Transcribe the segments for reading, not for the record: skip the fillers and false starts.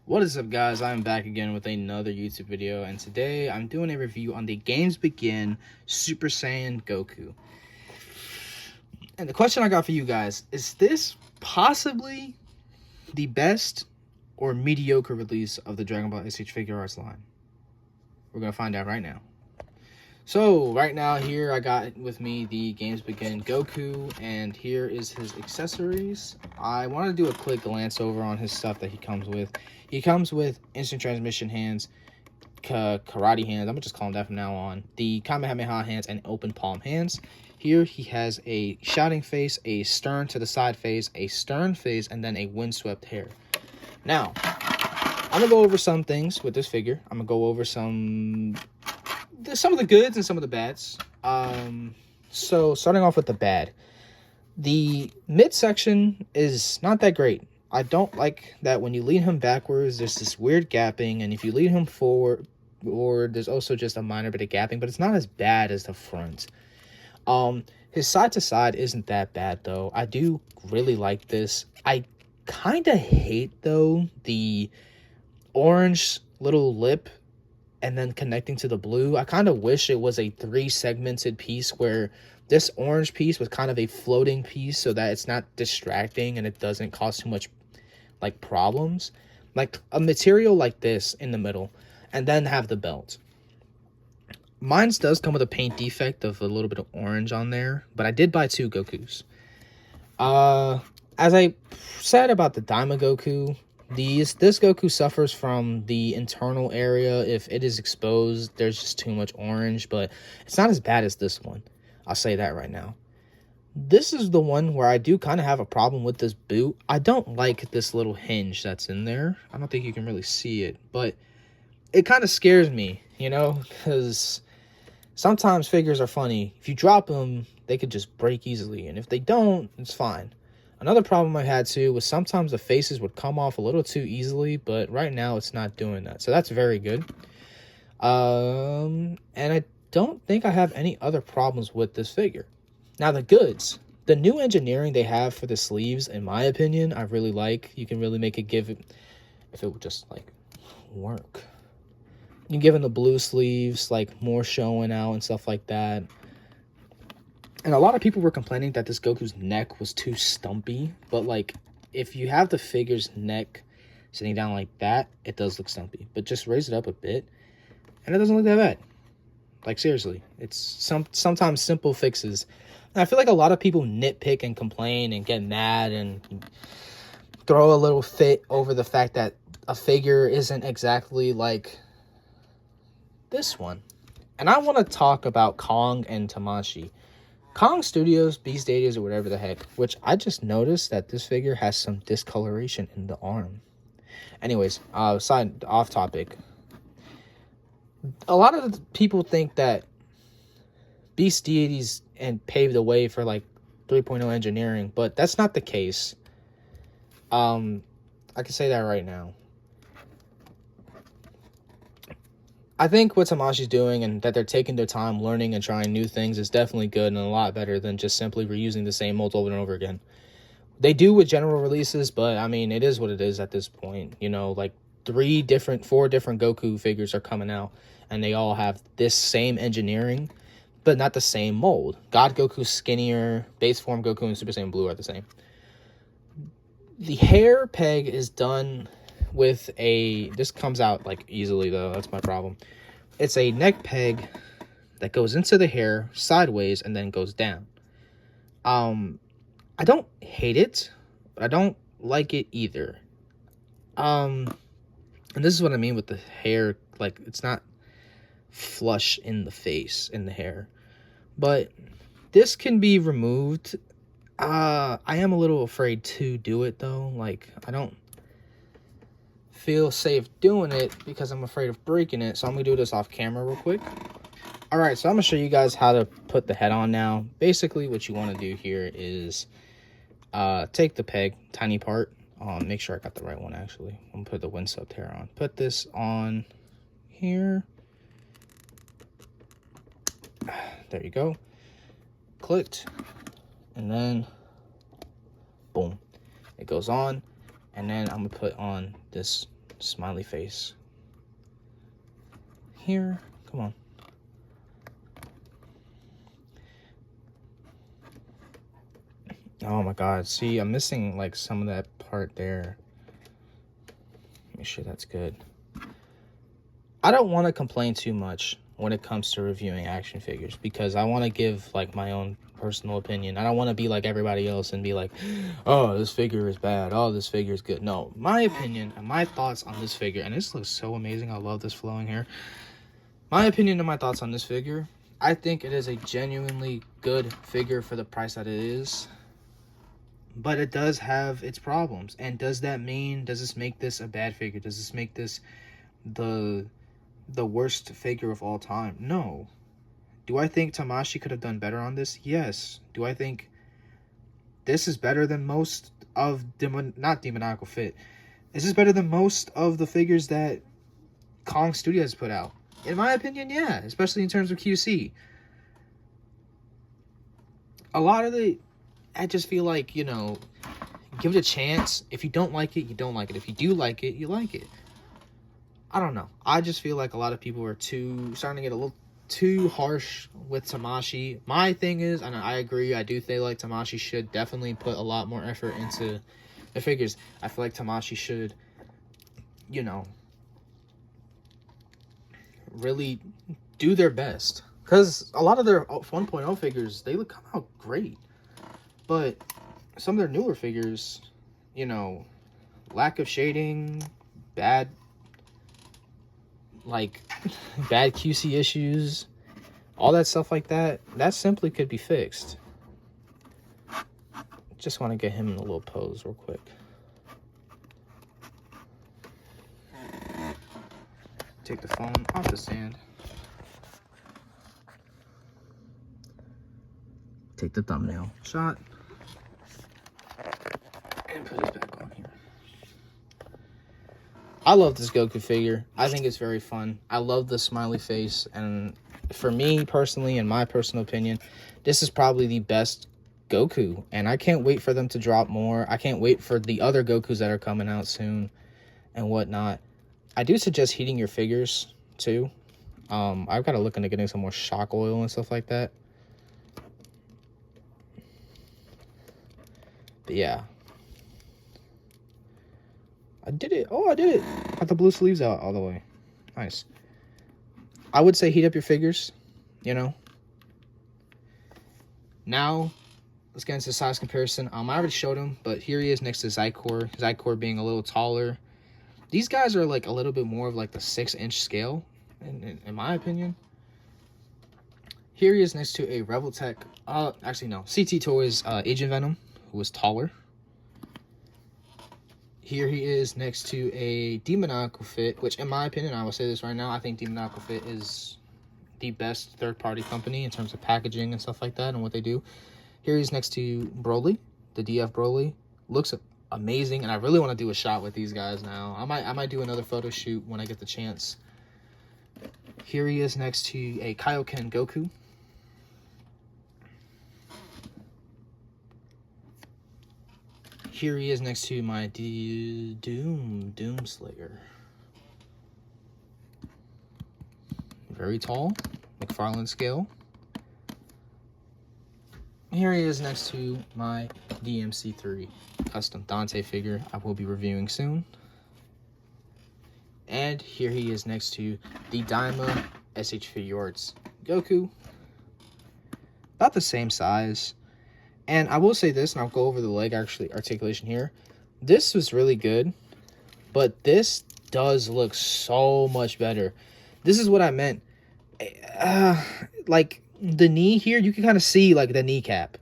What is up, guys? I'm back again with another YouTube video, and today I'm doing a review on the Games Begin Super Saiyan Goku. And the question I got for you guys, is this possibly the best or mediocre release of the Dragon Ball S.H.Figuarts line? We're going to find out right now. So, right now here I got with me the Games Begin Goku, and here is his accessories. I want to do a quick glance over on his stuff that he comes with. He comes with instant transmission hands, karate hands, I'm going to just call them that from now on, the Kamehameha hands, and open palm hands. Here he has a shouting face, a stern to the side face, a stern face, and then a windswept hair. Now, I'm going to go over some things with this figure. I'm going to go over some of the goods and some of the bads. So starting off with the bad, the midsection is not that great. I don't like that when you lean him backwards, there's this weird gapping, and if you lean him forward, or there's also just a minor bit of gapping, but it's not as bad as the front. His side to side isn't that bad though. I do really like this. I kind of hate though the orange little lip and then connecting to the blue. I kind of wish it was a 3-segmented piece where this orange piece was kind of a floating piece so that it's not distracting and it doesn't cause too much like problems. Like a material like this in the middle, and then have the belt. Mine's does come with a paint defect of a little bit of orange on there, but I did buy 2 Gokus. As I said about the Daima Goku, this Goku suffers from the internal area. If it is exposed, there's just too much orange, but it's not as bad as this one. I'll say that right now. This is the one where I do kind of have a problem with this boot. I don't like this little hinge that's in there. I don't think you can really see it, but it kind of scares me, you know, because sometimes figures are funny. If you drop them, they could just break easily, and if they don't, it's fine. Another problem I had too was sometimes the faces would come off a little too easily, but right now it's not doing that. So that's very good. And I don't think I have any other problems with this figure. Now the goods. The new engineering they have for the sleeves, in my opinion, I really like. You can really make it give it, if it would just like work. You can give them the blue sleeves, like more showing out and stuff like that. And a lot of people were complaining that this Goku's neck was too stumpy. But, like, if you have the figure's neck sitting down like that, it does look stumpy. But just raise it up a bit, and it doesn't look that bad. Like, seriously. It's sometimes simple fixes. And I feel like a lot of people nitpick and complain and get mad and throw a little fit over the fact that a figure isn't exactly like this one. And I want to talk about Kong and Tamashi. Kong Studios, Beast Studios, or whatever the heck, which I just noticed that this figure has some discoloration in the arm. Anyways, off topic. A lot of the people think that Beast Deities and paved the way for like 3.0 engineering, but that's not the case. I can say that right now. I think what Tamashi's doing and that they're taking their time learning and trying new things is definitely good and a lot better than just simply reusing the same molds over and over again. They do with general releases, but I mean, it is what it is at this point. You know, like 4 different Goku figures are coming out and they all have this same engineering, but not the same mold. God Goku's skinnier, base form Goku and Super Saiyan Blue are the same. The hair peg is done with this comes out like easily though, that's my problem. It's a neck peg that goes into the hair sideways and then goes down. I don't hate it, but I don't like it either. And this is what I mean with the hair, like it's not flush in the face, in the hair. But this can be removed. I am a little afraid to do it though. Like I don't feel safe doing it because I'm afraid of breaking it. So I'm gonna do this off camera real quick. All right, so I'm gonna show you guys how to put the head on now. Basically what you want to do here is take the peg, tiny part, make sure I got the right one actually. I'm gonna put the windswept hair on. Put this on here. There you go. Clicked, and then boom, it goes on. And then I'm gonna put on this smiley face. Here, come on. Oh my god, see, I'm missing like some of that part there. Make sure that's good. I don't want to complain too much when it comes to reviewing action figures because I want to give like my own personal opinion. I don't want to be like everybody else and be like, oh, this figure is bad, oh, this figure is good. No, my opinion and my thoughts on this figure, and this looks so amazing. I love this flowing hair. My opinion and my thoughts on this figure, I think it is a genuinely good figure for the price that it is. But it does have its problems. And does that mean, does this make this a bad figure? Does this make this the worst figure of all time? No. Do I think Tamashii could have done better on this? Yes. Do I think this is better than most of, not Demoniacal Fit. Is this better than most of the figures that Kong Studios put out? In my opinion, yeah. Especially in terms of QC. A lot of the... I just feel like, you know, give it a chance. If you don't like it, you don't like it. If you do like it, you like it. I don't know. I just feel like a lot of people are starting to get a little too harsh with Tamashii. My thing is, and I agree, I do feel like Tamashii should definitely put a lot more effort into the figures. I feel like Tamashii should, you know, really do their best. Because a lot of their 1.0 figures, they come out great. But some of their newer figures, you know, lack of shading, bad QC issues, all that stuff like that, that simply could be fixed. Just want to get him in a little pose real quick. Take the phone off the stand. Take the thumbnail shot. And put it back on here. I love this Goku figure. I think it's very fun. I love the smiley face. And for me personally, in my personal opinion, this is probably the best Goku. And I can't wait for them to drop more. I can't wait for the other Gokus that are coming out soon and whatnot. I do suggest heating your figures too. I've got to look into getting some more shock oil and stuff like that. But yeah. I did it. Oh, I did it. Got the blue sleeves out all the way. Nice. I would say heat up your figures, you know. Now, let's get into the size comparison. I already showed him, but here he is next to Zycor. Zycor being a little taller. These guys are like a little bit more of like the 6-inch scale, in my opinion. Here he is next to a Rebel Tech. Actually, no. CT Toys Agent Venom, who was taller. Here he is next to a Demoniacal Fit, which in my opinion, I will say this right now, I think Demoniacal Fit is the best third-party company in terms of packaging and stuff like that and what they do. Here he's next to Broly, the DF Broly. Looks amazing, and I really want to do a shot with these guys now. I might do another photo shoot when I get the chance. Here he is next to a Kaioken Goku. Here he is next to my Doomslayer. Very tall, McFarlane scale. Here he is next to my DMC3 custom Dante figure I will be reviewing soon. And here he is next to the Daima S.H.Figuarts Goku. About the same size. And I will say this, and I'll go over the leg articulation here. This was really good, but this does look so much better. This is what I meant. Like the knee here, you can kind of see like the kneecap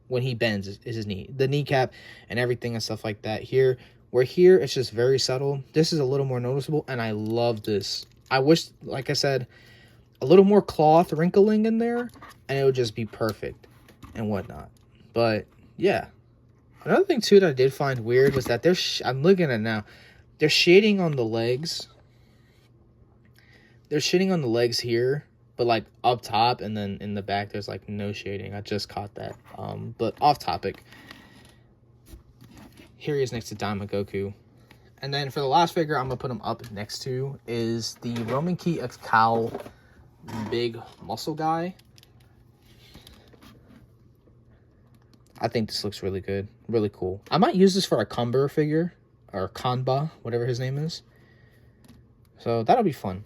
when he bends is his knee. The kneecap and everything and stuff like that here. Where here, it's just very subtle. This is a little more noticeable, and I love this. I wish, like I said, a little more cloth wrinkling in there, and it would just be perfect and whatnot. But yeah, another thing too that I did find weird was that I'm looking at it now. They're shading on the legs. They're shading on the legs here, but like up top, and then in the back there's like no shading. I just caught that. But off topic. Here he is next to Daima Goku. And then for the last figure I'm going to put him up next to is the Roman Key X Cow big muscle guy. I think this looks really good. Really cool. I might use this for a Cumber figure. Or Kanba, whatever his name is. So that'll be fun.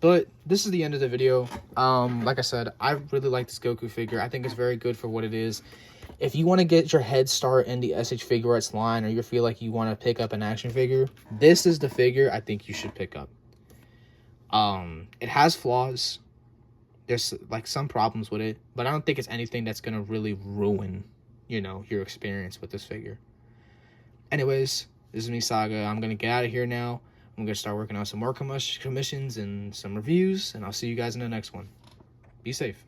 But this is the end of the video. Like I said, I really like this Goku figure. I think it's very good for what it is. If you want to get your head start in the S.H.Figuarts line, or you feel like you want to pick up an action figure, this is the figure I think you should pick up. It has flaws. There's like some problems with it, but I don't think it's anything that's gonna really ruin, you know, your experience with this figure. Anyways, this is me, Saga. I'm gonna get out of here now. I'm gonna start working on some more commissions and some reviews, and I'll see you guys in the next one. Be safe.